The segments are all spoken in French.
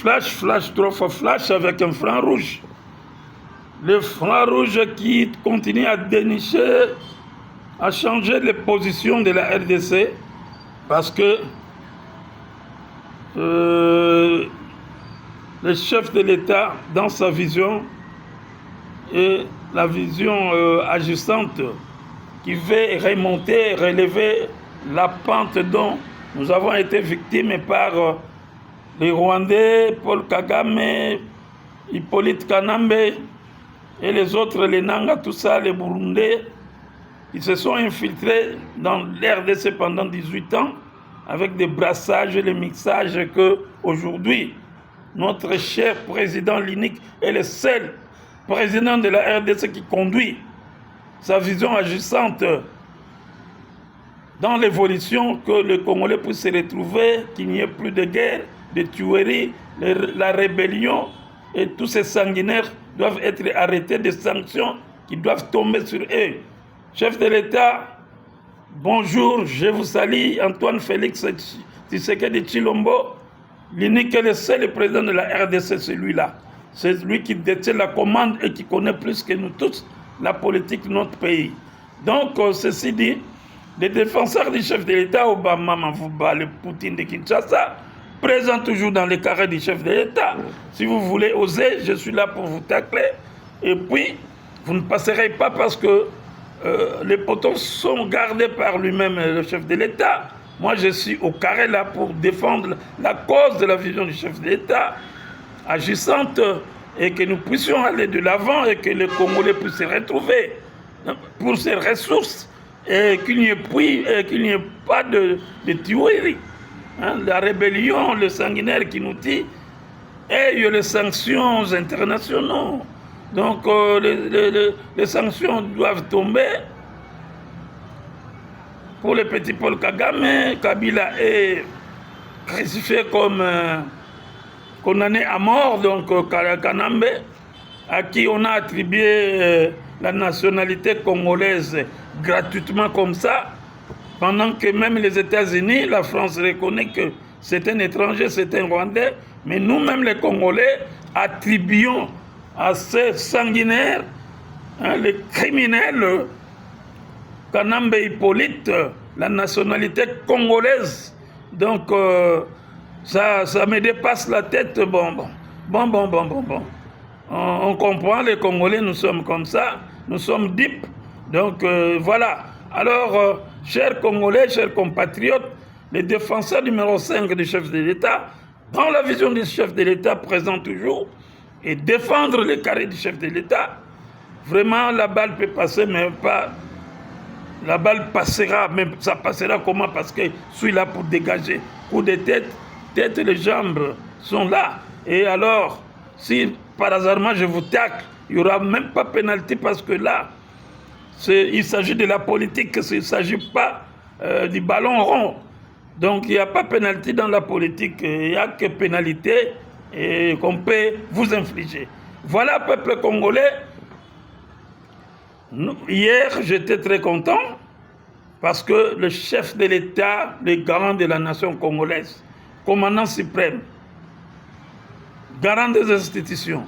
flash, 3 fois flash avec un franc rouge. Le franc rouge qui continue à dénicher, à changer les positions de la RDC parce que le chef de l'État, dans sa vision, et la vision agissante qui veut remonter, relever la pente dont nous avons été victimes par les Rwandais, Paul Kagame, Hippolyte Kanambe et les autres, les Nanga, tout ça, les Burundais, ils se sont infiltrés dans l'RDC pendant 18 ans avec des brassages et les mixages que aujourd'hui notre cher président l'unique est le seul président de la RDC qui conduit sa vision agissante dans l'évolution, que le Congolais puisse se retrouver, qu'il n'y ait plus de guerre, de tueries, la rébellion, et tous ces sanguinaires doivent être arrêtés, des sanctions qui doivent tomber sur eux. Chef de l'État, bonjour, je vous salue, Antoine Félix Tshisekedi Tshilombo, l'unique et le seul président de la RDC, celui-là. C'est lui qui détient la commande et qui connaît plus que nous tous la politique de notre pays. Donc, ceci dit, les défenseurs du chef de l'État, Obama, Mavouba, le Poutine de Kinshasa, présents toujours dans les carrés du chef de l'État. Si vous voulez oser, je suis là pour vous tacler. Et puis, vous ne passerez pas parce que les poteaux sont gardés par lui-même, le chef de l'État. Moi, je suis au carré là pour défendre la cause de la vision du chef de l'État agissante et que nous puissions aller de l'avant et que les Congolais puissent se retrouver pour ces ressources et qu'il n'y ait pas de tuerie. La rébellion, le sanguinaire qui nous dit, et les sanctions internationales. Donc les sanctions doivent tomber pour le petit Paul Kagame. Kabila est crucifié comme condamné à mort, donc Kanambe, à qui on a attribué la nationalité congolaise gratuitement comme ça, pendant que même les États-Unis, la France reconnaît que c'est un étranger, c'est un Rwandais, mais nous-mêmes les Congolais attribuons à ces sanguinaires, les criminels, Kanambe Hippolyte, la nationalité congolaise. Donc ça me dépasse la tête. Bon. On comprend, les Congolais, nous sommes comme ça, nous sommes deep. Donc voilà. Alors, chers Congolais, chers compatriotes, les défenseurs numéro 5 du chef de l'État, dans la vision du chef de l'État présent toujours, et défendre les carrés du chef de l'État, vraiment la balle peut passer, mais pas... La balle passera, mais ça passera comment? Parce que je suis là pour dégager. Coup de tête, et les jambes sont là. Et alors, si par hasard je vous tacle, il n'y aura même pas pénalité parce que là, il s'agit de la politique, il ne s'agit pas du ballon rond. Donc il n'y a pas pénalité dans la politique, il n'y a que pénalité qu'on peut vous infliger. Voilà, peuple congolais. Hier, j'étais très content parce que le chef de l'État, le garant de la nation congolaise, commandant suprême, garant des institutions,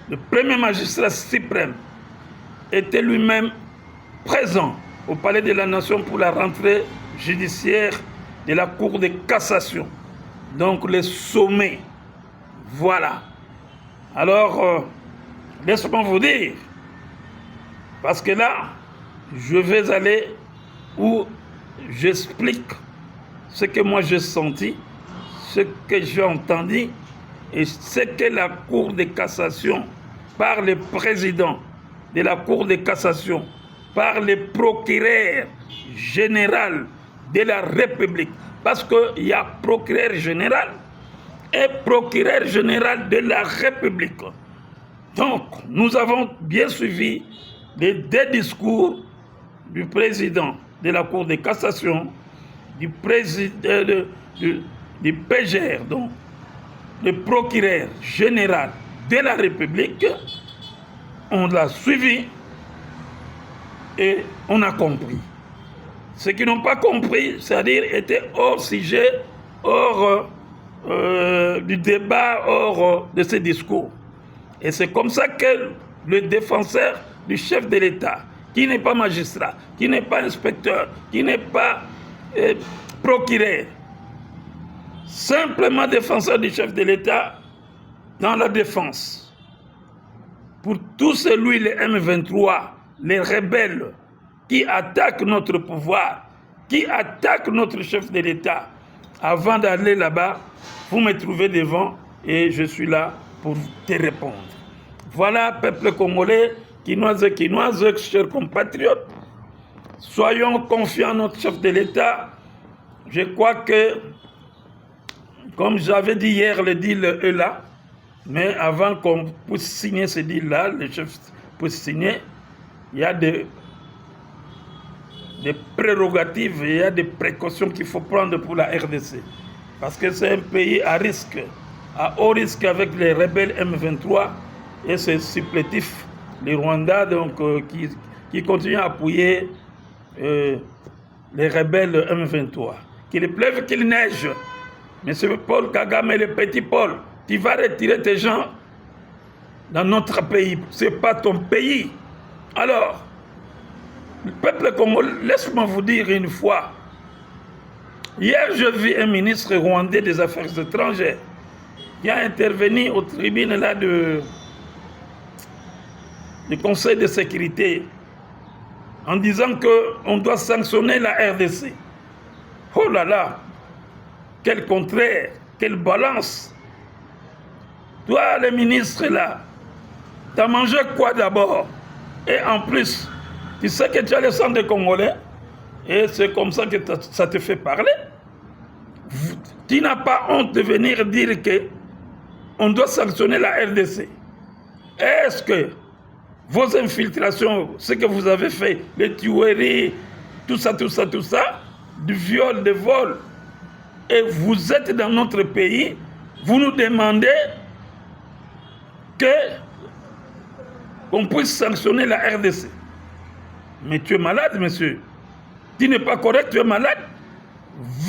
le premier magistrat suprême, était lui-même présent au palais de la nation pour la rentrée judiciaire de la Cour de cassation. Donc le sommet. Voilà. Alors, laissez-moi vous dire, parce que là, je vais aller où j'explique ce que moi j'ai senti, ce que j'ai entendu et ce que la Cour de cassation, par le président de la Cour de cassation, par le procureur général de la République, parce qu'il y a procureur général et procureur général de la République. Donc, nous avons bien suivi les deux discours du président de la Cour de cassation, du président du PGR, donc le procureur général de la République. On l'a suivi et on a compris. Ceux qui n'ont pas compris, c'est-à-dire étaient hors sujet, hors du débat, hors de ces discours. Et c'est comme ça que le défenseur du chef de l'État, qui n'est pas magistrat, qui n'est pas inspecteur, qui n'est pas procureur, simplement défenseur du chef de l'État dans la défense. Pour tous celui, les M23, les rebelles qui attaquent notre pouvoir, qui attaquent notre chef de l'État, avant d'aller là-bas, vous me trouvez devant et je suis là pour te répondre. Voilà, peuple congolais, quinoises et quinoises, chers compatriotes, soyons confiants en notre chef de l'État. Je crois que, comme j'avais dit hier, le deal est là, mais avant qu'on puisse signer ce deal-là, le chef puisse signer, il y a des prérogatives, il y a des précautions qu'il faut prendre pour la RDC. Parce que c'est un pays à risque, à haut risque avec les rebelles M23 et ses supplétifs, les Rwandais, donc, qui continuent à appuyer les rebelles M23. Qu'il pleuve, qu'il neige. Monsieur Paul Kagame, le petit Paul, tu vas retirer tes gens dans notre pays. Ce n'est pas ton pays. Alors, le peuple congolais, laisse-moi vous dire une fois. Hier, je vis un ministre rwandais des Affaires étrangères qui a intervenu au tribunal là du Conseil de sécurité en disant qu'on doit sanctionner la RDC. Oh là là, quel contraire, quelle balance. Toi, le ministre là, tu as mangé quoi d'abord? Et en plus, tu sais que tu as le sang des Congolais et c'est comme ça que ça te fait parler. Tu n'as pas honte de venir dire qu'on doit sanctionner la RDC. Est-ce que vos infiltrations, ce que vous avez fait, les tueries, tout ça, du viol, des vols, et vous êtes dans notre pays, vous nous demandez qu'on puisse sanctionner la RDC. Mais tu es malade, monsieur. Tu n'es pas correct, tu es malade.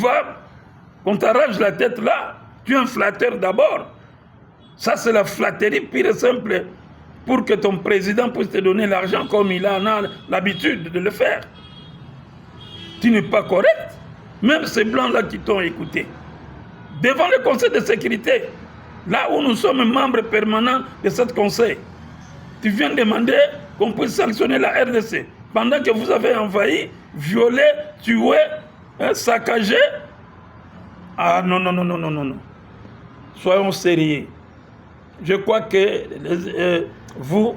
Va, qu'on t'arrange la tête là. Tu es un flatteur d'abord. Ça, c'est la flatterie pure et simple pour que ton président puisse te donner l'argent comme il en a l'habitude de le faire. Tu n'es pas correct. Même ces blancs-là qui t'ont écouté. Devant le Conseil de sécurité, là où nous sommes membres permanents de ce conseil, tu viens demander qu'on puisse sanctionner la RDC pendant que vous avez envahi, violé, tué, saccagé. Ah non. Soyons sérieux. Je crois que vous,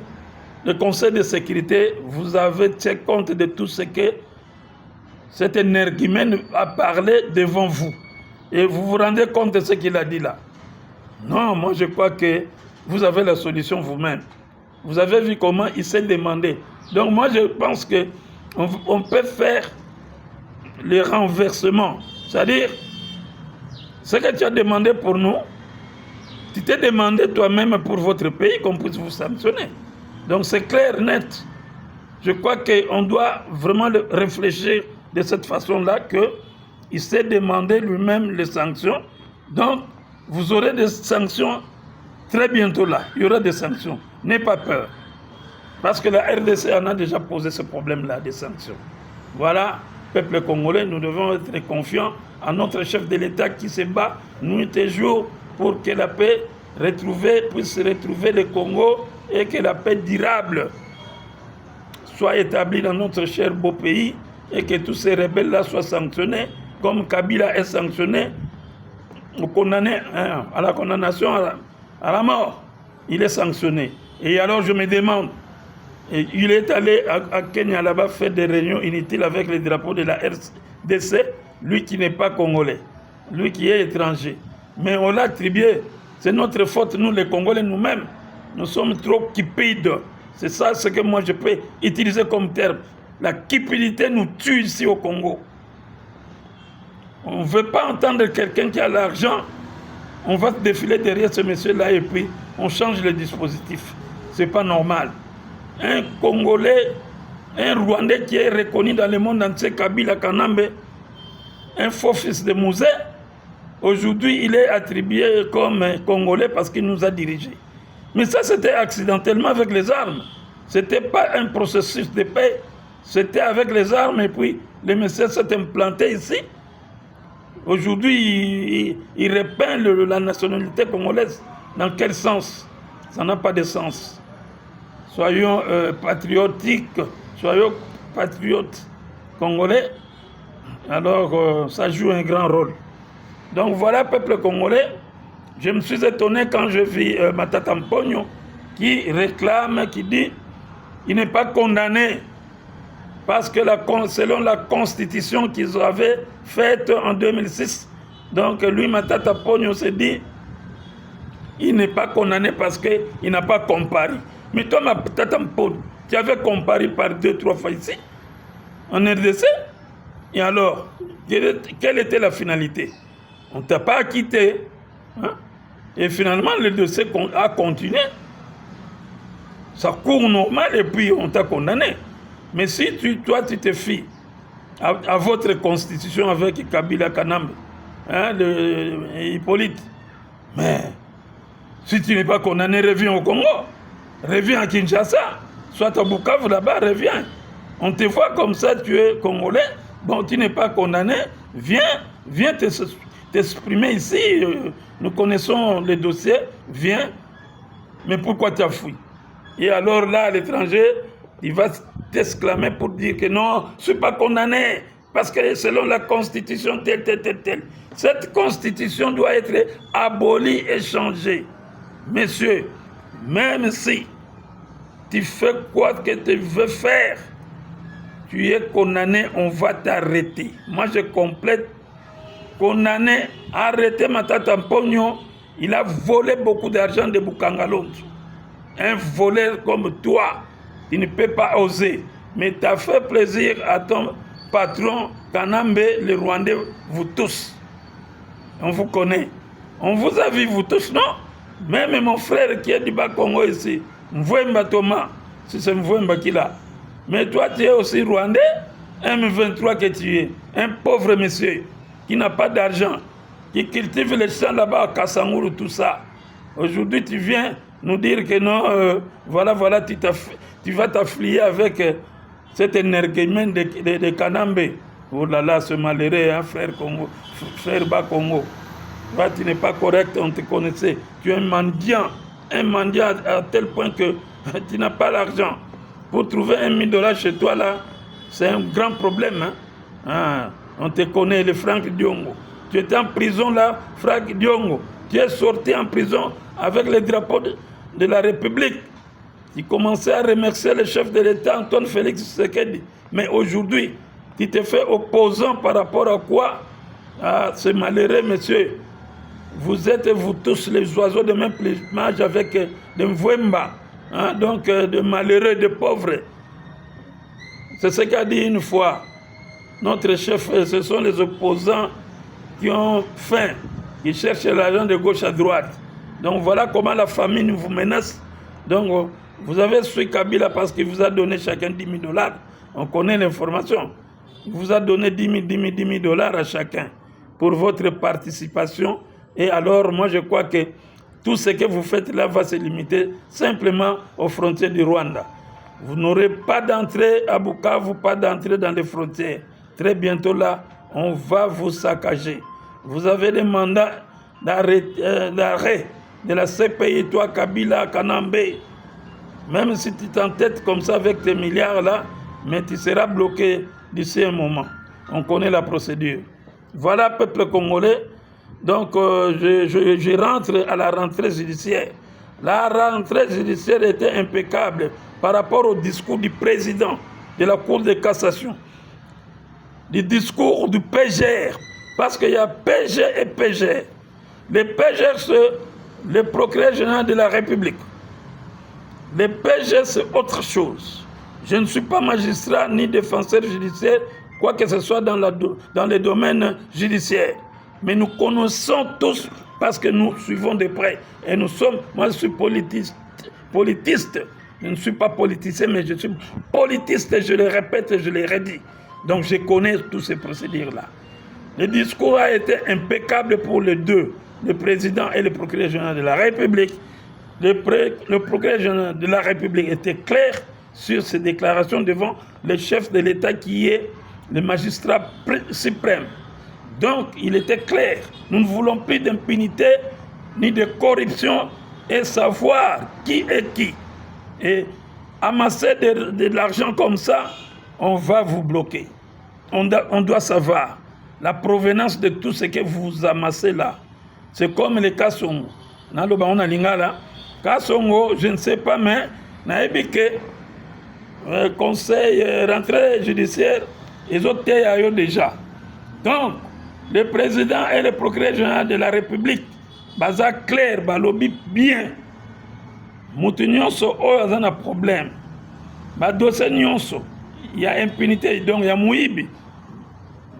le Conseil de sécurité, vous avez tenu compte de tout ce que cet énergumène a parlé devant vous. Et vous vous rendez compte de ce qu'il a dit là. Non, moi je crois que vous avez la solution vous-même. Vous avez vu comment il s'est demandé. Donc moi je pense qu'on peut faire le renversement. C'est-à-dire, ce que tu as demandé pour nous, tu t'es demandé toi-même pour votre pays qu'on puisse vous sanctionner. Donc c'est clair, net. Je crois qu'on doit vraiment réfléchir de cette façon-là, qu'il s'est demandé lui-même les sanctions. Donc, vous aurez des sanctions très bientôt là. Il y aura des sanctions. N'ayez pas peur. Parce que la RDC en a déjà posé ce problème-là, des sanctions. Voilà, peuple congolais, nous devons être confiants à notre chef de l'État qui se bat nuit et jour pour que la paix puisse retrouver le Congo et que la paix durable soit établie dans notre cher beau pays et que tous ces rebelles-là soient sanctionnés, comme Kabila est sanctionné, condamné à la condamnation à la mort. Il est sanctionné. Et alors je me demande, il est allé à Kenya là-bas faire des réunions inutiles avec les drapeaux de la RDC, lui qui n'est pas congolais, lui qui est étranger. Mais on l'a attribué, c'est notre faute, nous les Congolais nous-mêmes. Nous sommes trop cupides. C'est ça ce que moi je peux utiliser comme terme. La cupidité nous tue ici au Congo. On ne veut pas entendre quelqu'un qui a l'argent. On va défiler derrière ce monsieur-là et puis on change le dispositif. Ce n'est pas normal. Un Congolais, un Rwandais qui est reconnu dans le monde entier, Kabila Kanambe, un faux fils de Mouzé, Aujourd'hui, il est attribué comme Congolais parce qu'il nous a dirigés. Mais ça, c'était accidentellement avec les armes. Ce n'était pas un processus de paix. C'était avec les armes et puis le monsieur s'est implanté ici. Aujourd'hui, il repeint la nationalité congolaise. Dans quel sens? Ça n'a pas de sens. Soyons patriotiques, soyons patriotes congolais. Alors, ça joue un grand rôle. Donc voilà, peuple congolais, je me suis étonné quand je vis Matata Mponyo qui réclame, qui dit il n'est pas condamné parce que selon la constitution qu'ils avaient faite en 2006, donc lui, Matata Mponyo, s'est dit il n'est pas condamné parce qu'il n'a pas comparé. Mais toi, Matata Mponyo, tu avais comparé par 2-3 fois ici, en RDC, et alors, quelle était la finalité? On ne t'a pas quitté. Hein? Et finalement, le dossier a continué. Ça court normal et puis on t'a condamné. Mais si toi, tu te fies à votre constitution avec Kabila Kanambe, hein, Hippolyte, mais si tu n'es pas condamné, reviens au Congo. Reviens à Kinshasa. Soit à Bukavu là-bas, reviens. On te voit comme ça, tu es Congolais. Bon, tu n'es pas condamné. Viens t'exprimer ici. Nous connaissons les dossiers. Viens. Mais pourquoi tu as fui? Et alors là, à l'étranger, il va t'exclamer pour dire que non, je ne suis pas condamné. Parce que selon la constitution, telle. Cette constitution doit être abolie et changée. Messieurs, même si tu fais quoi que tu veux faire, tu es condamné, on va t'arrêter. Moi, je complète. Condamné, arrêté Matata Mponyo, il a volé beaucoup d'argent de Bukangalonde. Un voleur comme toi, il ne peut pas oser. Mais tu as fait plaisir à ton patron Kanambe, les Rwandais, vous tous. On vous connaît. On vous a vu, vous tous, non? Même mon frère qui est du Bas-Congo ici, Mvouemba Thomas, si c'est Mvouemba qui l'a. Mais toi, tu es aussi Rwandais, M23 que tu es, un pauvre monsieur qui n'a pas d'argent, qui cultive les champs là-bas à Kassanguru, tout ça. Aujourd'hui, tu viens nous dire que non, voilà, tu vas t'afflier avec cet énergement de Kanambe. Oh là là, ce malheureux, hein, frère Bas-Congo. Toi, tu n'es pas correct, on te connaissait. Tu es un mendiant à tel point que tu n'as pas l'argent. Pour trouver $1000 chez toi, là, c'est un grand problème. Hein? Ah, on te connaît, le Franck Diongo. Tu étais en prison là, Franck Diongo. Tu es sorti en prison avec le drapeau de la République. Tu commençais à remercier le chef de l'État, Antoine Félix Tshisekedi. Mais aujourd'hui, tu te fais opposant par rapport à quoi? Ah, ce malheureux monsieur. Vous êtes, vous tous, les oiseaux de même plumage avec des Mvouemba. Hein, donc, de malheureux, de pauvres. C'est ce qu'a dit une fois notre chef. Ce sont les opposants qui ont faim, qui cherchent l'argent de gauche à droite. Donc, voilà comment la famine vous menace. Donc, vous avez suivi Kabila parce qu'il vous a donné chacun $10,000. On connaît l'information. Il vous a donné 10 000 dollars à chacun pour votre participation. Et alors, moi, je crois que tout ce que vous faites là va se limiter simplement aux frontières du Rwanda. Vous n'aurez pas d'entrée à Bukavu, pas d'entrée dans les frontières. Très bientôt là, on va vous saccager. Vous avez des mandats d'arrêt de la CPI, toi, Kabila, Kanambe. Même si tu t'entêtes comme ça avec tes milliards là, mais tu seras bloqué d'ici un moment. On connaît la procédure. Voilà, peuple congolais. Donc, je rentre à la rentrée judiciaire. La rentrée judiciaire était impeccable par rapport au discours du président de la Cour de cassation, du discours du PGR, parce qu'il y a PG et PGR. Le PGR, c'est le procureur général de la République. Le PGR, c'est autre chose. Je ne suis pas magistrat ni défenseur judiciaire, quoi que ce soit dans le domaine judiciaire. Mais nous connaissons tous parce que nous suivons de près. Et nous sommes, moi je suis politiste. Je ne suis pas politicien, mais je suis politiste, je le répète et je le redis. Donc je connais tous ces procédures-là. Le discours a été impeccable pour les deux, le président et le procureur général de la République. Le procureur général de la République était clair sur ses déclarations devant le chef de l'État qui est le magistrat suprême. Donc, il était clair. Nous ne voulons plus d'impunité ni de corruption et savoir qui est qui. Et amasser de l'argent comme ça, on va vous bloquer. On doit savoir la provenance de tout ce que vous amassez là. C'est comme les Kassongo. On a lingala. Kassongo, je ne sais pas, mais le conseil rentrée judiciaire, ils ont été déjà. Donc, le président et le procureur général de la République, baza clair, balobi bien. Mutu nyonso oyo aza na problème. Ba dossier nyonso, il y a impunité, donc il y a muibi.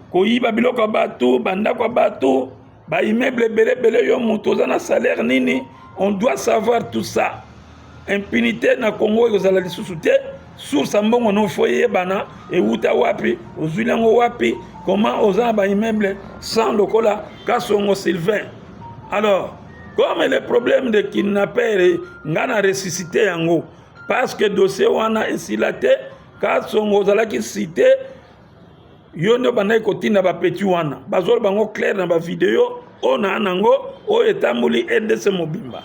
Koyiba biloko bato, bandako bato, ba immeuble belé yo mutu za na salaire nini, on doit savoir tout ça. Impunité na Congo ezala lisusu te, source mbongo no foye bana e uta wapi, ozulango wapi, comment oza ba immeuble sans lokola Kassongo Sylvain. Alors, comme le problème de kidnappeur ngana ressuscité yango parce que dossier wana esilaté Kassongo zalaki cité yondo bana kotinda ba petit wana bazol bango clair na ba vidéo ona nango o etambuli RDC Mobimba.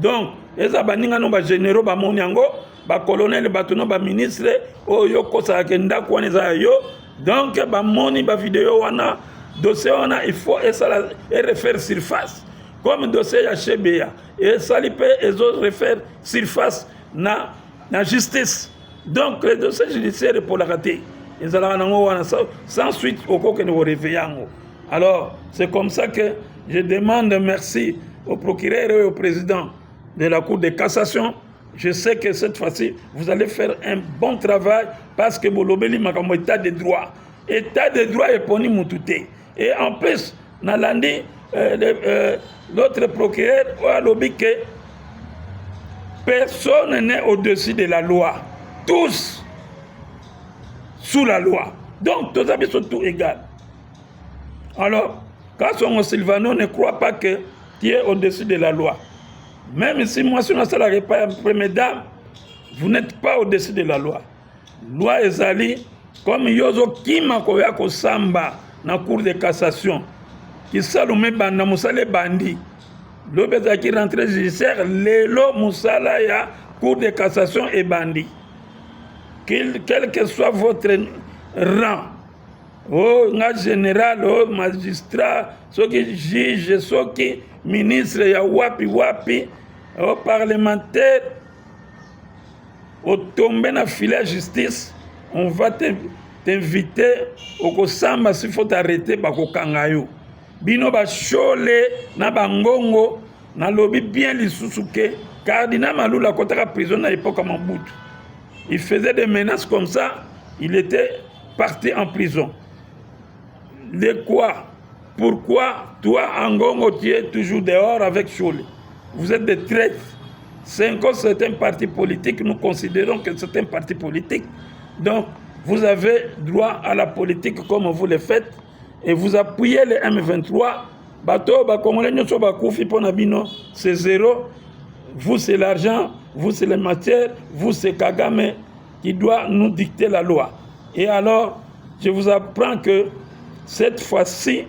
Donc eza baninga no ba généraux ba moni yango ba colonel batuno ba ministre oyo kosa kenda kwana za yo. Donc ba moni ba vidéo wana dossier wana il faut refaire surface. Comme dossier ya Chebea et Salipé et autres refaire surface na justice. Donc le dossier judiciaire pour la rater. Ils allaient sans suite au coq nous réveillons. Alors c'est comme ça que je demande merci au procureur et au président de la Cour de cassation. Je sais que cette fois-ci vous allez faire un bon travail parce que bolobeli makambo état de droit. État de droit est poni mutute. Et en plus nalandi l'autre procureur a lobby que personne n'est au-dessus de la loi. Tous sous la loi. Donc, tous amis sont tous égaux. Alors, Kassongo Sylvano ne croit pas que tu es au-dessus de la loi. Même si moi, si on a salarié pas première dame, vous n'êtes pas au-dessus de la loi. Loi ezali, comme Yozo Kima Koyako Samba, dans la Cour de cassation. Qui salume banda musale bandi l'obéza qui rentrée judiciaire lelo musala ya Cour de cassation et bandi quel que soit votre rang oh nga général oh magistrat ceux qui juge ceux qui ministre ya wapi oh parlementaire au tomber na filet justice on va t'inviter au kosamba s'il faut t'arrêter bako kangayo bino ba chole na bangongo na lobi bien lisusuke cardinal Malula kotaka prison à l'époque à Mobutu. Il faisait des menaces comme ça, il était parti en prison. De quoi? Pourquoi toi Angongo tu es toujours dehors avec Chole? Vous êtes des traîtres. C'est encore certains partis politiques, nous considérons que c'est un parti politique. Donc vous avez droit à la politique comme vous le faites. Et vous appuyez les M23, bateau, Congolais, c'est zéro. Vous, c'est l'argent, vous, c'est les matières, vous, c'est Kagame qui doit nous dicter la loi. Et alors, je vous apprends que cette fois-ci,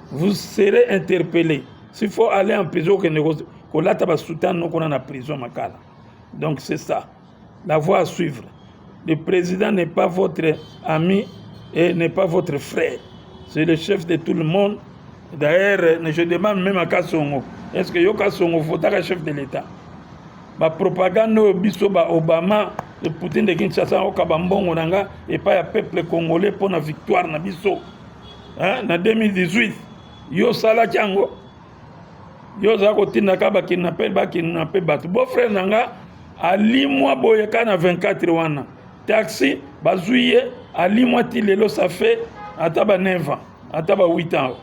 vous serez interpellés. S'il faut aller en prison, qu'on a soutenu qu'on a en prison, donc c'est ça, la voie à suivre. Le président n'est pas votre ami et n'est pas votre frère. C'est le chef de tout le monde. D'ailleurs, je demande même à Kassongo, est-ce que Kassongo faut être chef de l'État? La propagande biso ba Obama, le Poutine de Kinshasa, au Kabambongo nanga, et pas le peuple congolais pour la victoire na biso. En 2018, yo sala kiango, yo zako tina kaba kidnapper batu. Beau frère nanga, ali mois boyeka na 24 wana. Taxi, bazouye, ali mois tilelo, ça fait ataba 9 ans, ataba 8 ans.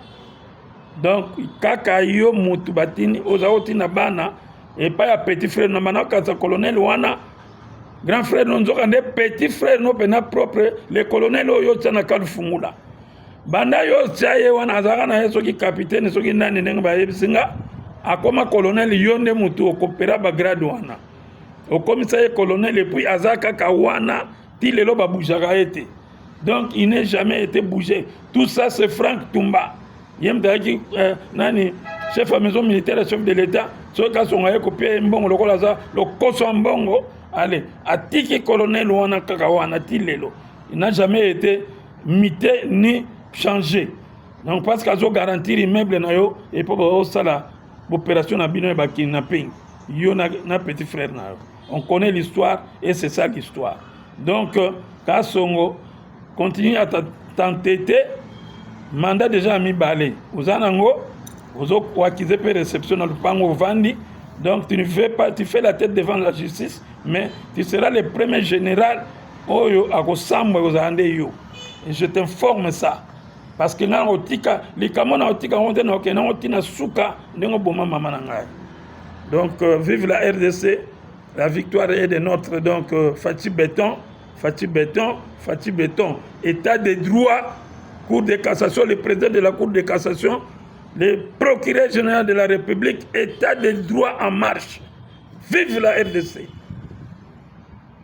Donc, kaka yo mutu batini, ozaoti na bana, et pas ya petit frère, na manaka sa colonel wana, grand frère, non zoka nde petit frère, non pena propre, le colonel oyo tana kalfungula. banda yo tchaye wana azaka na yeso ki capitaine soki nani ndenge bayebisinga akoma colonel yonde mutu okopera ba grade wana okomisa ye colonel et puis azaka kawana ti lelo babujaka ete. Donc il n'est jamais été bougé. Tout ça c'est Franck Toumba. Yem daki nani chef de maison militaire et chef de l'État so ka songa ye kopie mbongo lokola za lo koso mbongo allez atiki colonel wana kaka wana ti lelo. Il n'a jamais été mité ni changé. Donc parce qu'azo garantir immeuble na yo et pour ça la opération na bino ba kidnapping. Yo na petit frère na yo. On connaît l'histoire et c'est ça l'histoire. Donc Kasongo continue à t'entêter. Mandat déjà mis balé. Aux anango, aux autres qui ont réception dans le pango vandi. Donc tu ne fais pas, tu fais la tête devant la justice, mais tu seras le premier général oyo akosambo aux yo. Et je t'informe ça. Parce que na otika, les kamona otika on na okena otina suka ndengo boma mama na ngai. Donc vive la RDC, la victoire est de notre donc Fati Béton, état de droit. Cour de cassation, le président de la Cour de cassation, le procureur général de la République, état de droit en marche. Vive la RDC.